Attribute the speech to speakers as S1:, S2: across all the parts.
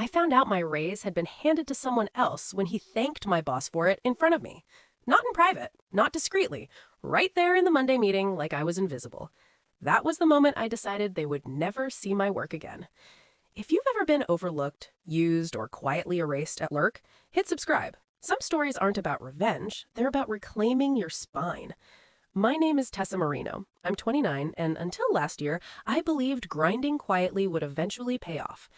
S1: I found out my raise had been handed to someone else when he thanked my boss for it in front of me. Not in private, not discreetly, right there in the Monday meeting like I was invisible. That was the moment I decided they would never see my work again. If you've ever been overlooked, used, or quietly erased at work, hit subscribe. Some stories aren't about revenge, they're about reclaiming your spine. My name is Tessa Marino. I'm 29, and until last year, I believed grinding quietly would eventually pay off.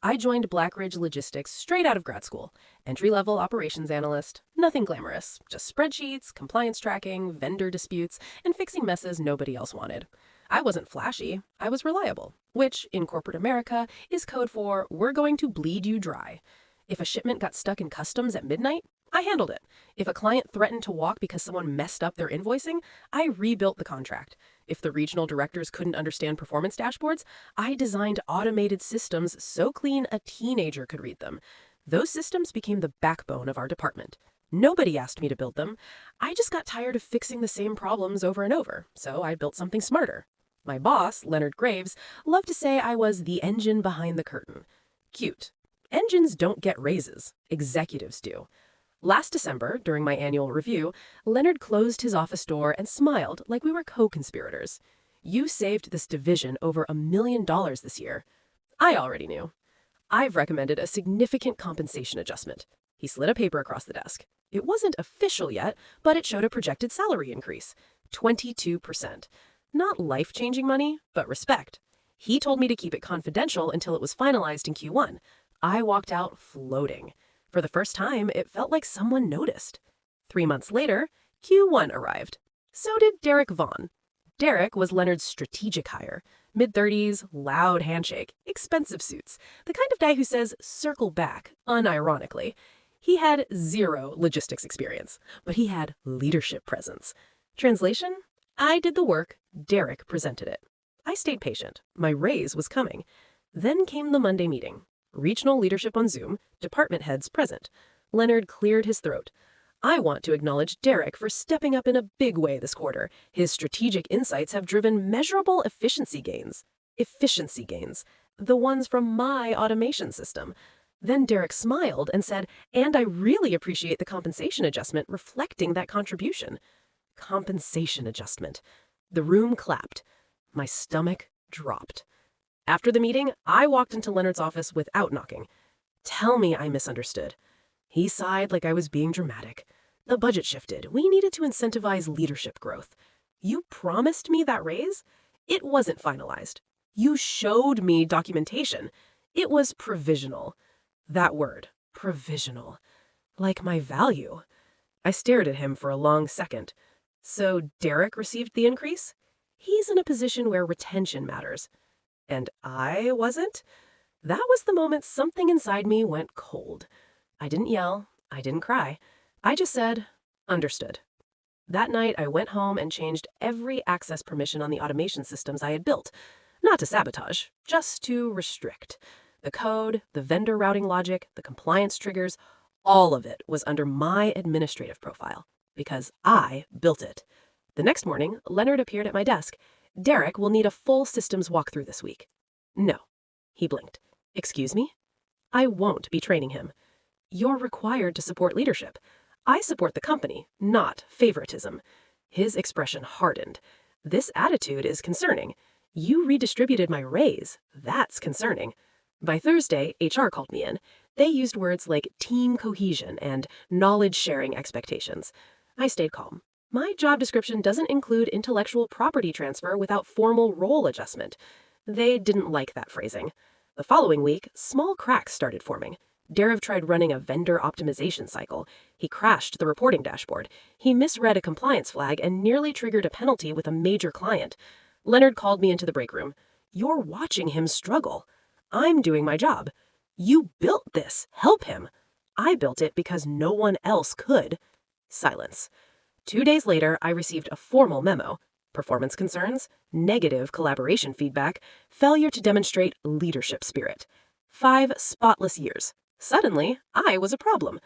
S1: I joined Blackridge Logistics straight out of grad school. Entry-level operations analyst, nothing glamorous, just spreadsheets, compliance tracking, vendor disputes, and fixing messes nobody else wanted. I wasn't flashy, I was reliable, which, in corporate America, is code for we're going to bleed you dry. If a shipment got stuck in customs at midnight, I handled it. If a client threatened to walk because someone messed up their invoicing, I rebuilt the contract. If the regional directors couldn't understand performance dashboards, I designed automated systems so clean a teenager could read them. Those systems became the backbone of our department. Nobody asked me to build them. I just got tired of fixing the same problems over and over, so I built something smarter. My boss, Leonard Graves, loved to say I was the engine behind the curtain. Cute. Engines don't get raises. Executives do. Last December, during my annual review, Leonard closed his office door and smiled like we were co-conspirators. You saved this division over $1 million this year. I already knew. I've recommended a significant compensation adjustment. He slid a paper across the desk. It wasn't official yet, but it showed a projected salary increase. 22%. Not life-changing money, but respect. He told me to keep it confidential until it was finalized in Q1. I walked out floating. For the first time, it felt like someone noticed. 3 months later, Q1 arrived. So did Derek Vaughn. Derek was Leonard's strategic hire. Mid-30s, loud handshake, expensive suits. The kind of guy who says, circle back, unironically. He had zero logistics experience, but he had leadership presence. Translation? I did the work, Derek presented it. I stayed patient. My raise was coming. Then came the Monday meeting. Regional leadership on Zoom, department heads present. Leonard cleared his throat. I want to acknowledge Derek for stepping up in a big way this quarter. His strategic insights have driven measurable efficiency gains. Efficiency gains. The ones from my automation system. Then Derek smiled and said, and I really appreciate the compensation adjustment reflecting that contribution. Compensation adjustment. The room clapped. My stomach dropped. After the meeting, I walked into Leonard's office without knocking. Tell me I misunderstood. He sighed like I was being dramatic. The budget shifted. We needed to incentivize leadership growth. You promised me that raise? It wasn't finalized. You showed me documentation. It was provisional. That word, provisional. Like my value. I stared at him for a long second. So Derek received the increase? He's in a position where retention matters. And I wasn't? That was the moment something inside me went cold. I didn't yell. I didn't cry. I just said, understood. That night, I went home and changed every access permission on the automation systems I had built. Not to sabotage, just to restrict. The code, the vendor routing logic, the compliance triggers, all of it was under my administrative profile, because I built it. The next morning, Leonard appeared at my desk. Derek will need a full systems walkthrough this week. No. He blinked. Excuse me? I won't be training him. You're required to support leadership. I support the company, not favoritism. His expression hardened. This attitude is concerning. You redistributed my raise. That's concerning. By Thursday, HR called me in. They used words like team cohesion and knowledge-sharing expectations. I stayed calm. My job description doesn't include intellectual property transfer without formal role adjustment. They didn't like that phrasing. The following week, small cracks started forming. Derek tried running a vendor optimization cycle. He crashed the reporting dashboard. He misread a compliance flag and nearly triggered a penalty with a major client. Leonard called me into the break room. You're watching him struggle. I'm doing my job. You built this. Help him. I built it because no one else could. Silence. 2 days later, I received a formal memo. Performance concerns, negative collaboration feedback, failure to demonstrate leadership spirit. 5 spotless years. Suddenly, I was a problem.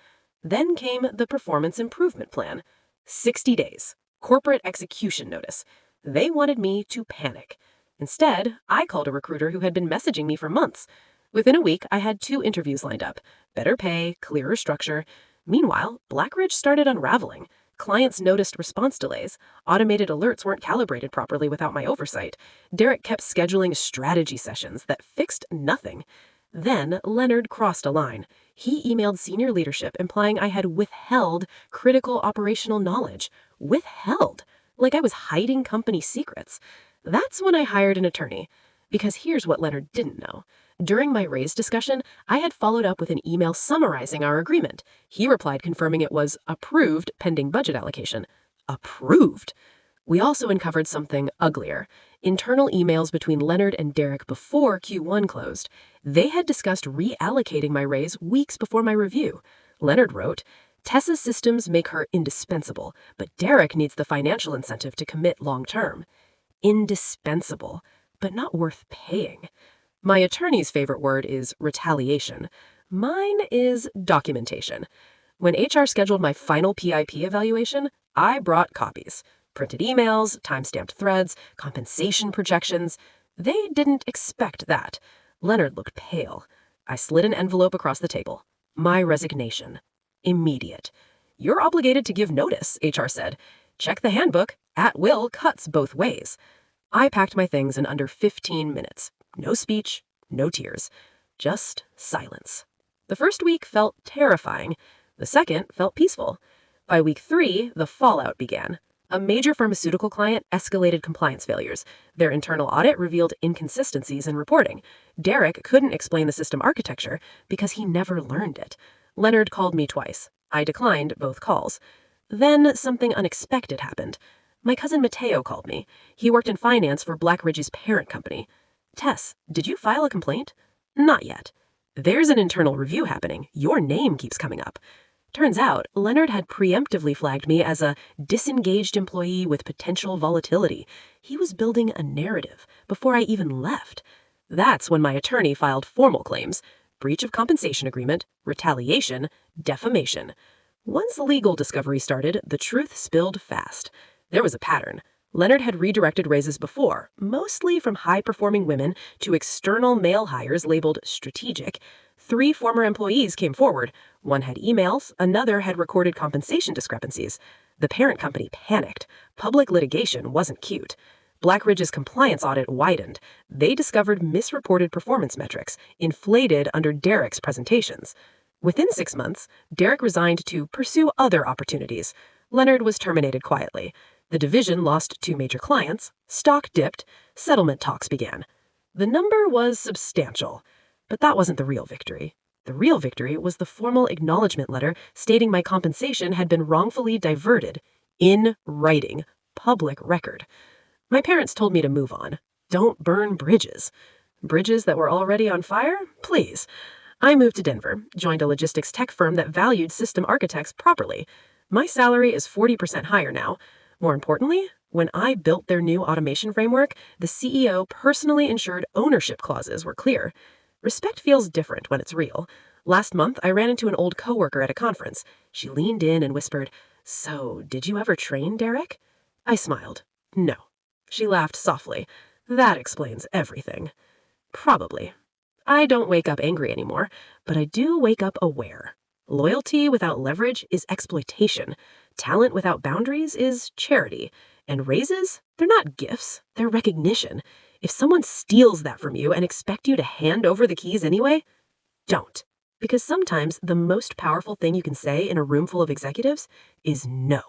S1: Then came the performance improvement plan. 60 days. Corporate execution notice. They wanted me to panic. Instead, I called a recruiter who had been messaging me for months. Within a week, I had 2 interviews lined up. Better pay, clearer structure. Meanwhile, Blackridge started unraveling. Clients noticed response delays. Automated alerts weren't calibrated properly without my oversight. Derek kept scheduling strategy sessions that fixed nothing. Then Leonard crossed a line. He emailed senior leadership implying I had withheld critical operational knowledge. Withheld? Like I was hiding company secrets. That's when I hired an attorney. Because here's what Leonard didn't know. During my raise discussion, I had followed up with an email summarizing our agreement. He replied confirming it was approved pending budget allocation. Approved? We also uncovered something uglier. Internal emails between Leonard and Derek before Q1 closed. They had discussed reallocating my raise weeks before my review. Leonard wrote, Tessa's systems make her indispensable, but Derek needs the financial incentive to commit long term. Indispensable, but not worth paying. My attorney's favorite word is retaliation. Mine is documentation. When HR scheduled my final PIP evaluation, I brought copies. Printed emails, time-stamped threads, compensation projections. They didn't expect that. Leonard looked pale. I slid an envelope across the table. My resignation. Immediate. You're obligated to give notice, HR said. Check the handbook. At will cuts both ways. I packed my things in under 15 minutes. No speech, no tears. Just silence. The first week felt terrifying. The second felt peaceful. By week 3, the fallout began. A major pharmaceutical client escalated compliance failures. Their internal audit revealed inconsistencies in reporting. Derek couldn't explain the system architecture because he never learned it. Leonard called me twice. I declined both calls. Then something unexpected happened. My cousin Mateo called me. He worked in finance for Blackridge's parent company. Tess, did you file a complaint? Not yet. There's an internal review happening. Your name keeps coming up. Turns out, Leonard had preemptively flagged me as a disengaged employee with potential volatility. He was building a narrative before I even left. That's when my attorney filed formal claims: breach of compensation agreement, retaliation, defamation. Once legal discovery started, the truth spilled fast. There was a pattern. Leonard had redirected raises before, mostly from high-performing women to external male hires labeled strategic. 3 former employees came forward. One had emails, another had recorded compensation discrepancies. The parent company panicked. Public litigation wasn't cute. Blackridge's compliance audit widened. They discovered misreported performance metrics, inflated under Derek's presentations. Within 6 months, Derek resigned to pursue other opportunities. Leonard was terminated quietly. The division lost 2 major clients, stock dipped, settlement talks began. The number was substantial, but that wasn't the real victory. The real victory was the formal acknowledgement letter stating my compensation had been wrongfully diverted. In writing. Public record. My parents told me to move on. Don't burn bridges. Bridges that were already on fire? Please. I moved to Denver, joined a logistics tech firm that valued system architects properly. My salary is 40% higher now. More importantly, when I built their new automation framework, the CEO personally ensured ownership clauses were clear. Respect feels different when it's real. Last month, I ran into an old coworker at a conference. She leaned in and whispered, "So, did you ever train Derek?" I smiled. No. She laughed softly. That explains everything. Probably. I don't wake up angry anymore, but I do wake up aware. Loyalty without leverage is exploitation. Talent without boundaries is charity. And raises? They're not gifts. They're recognition. If someone steals that from you and expect you to hand over the keys anyway, don't. Because sometimes the most powerful thing you can say in a room full of executives is no.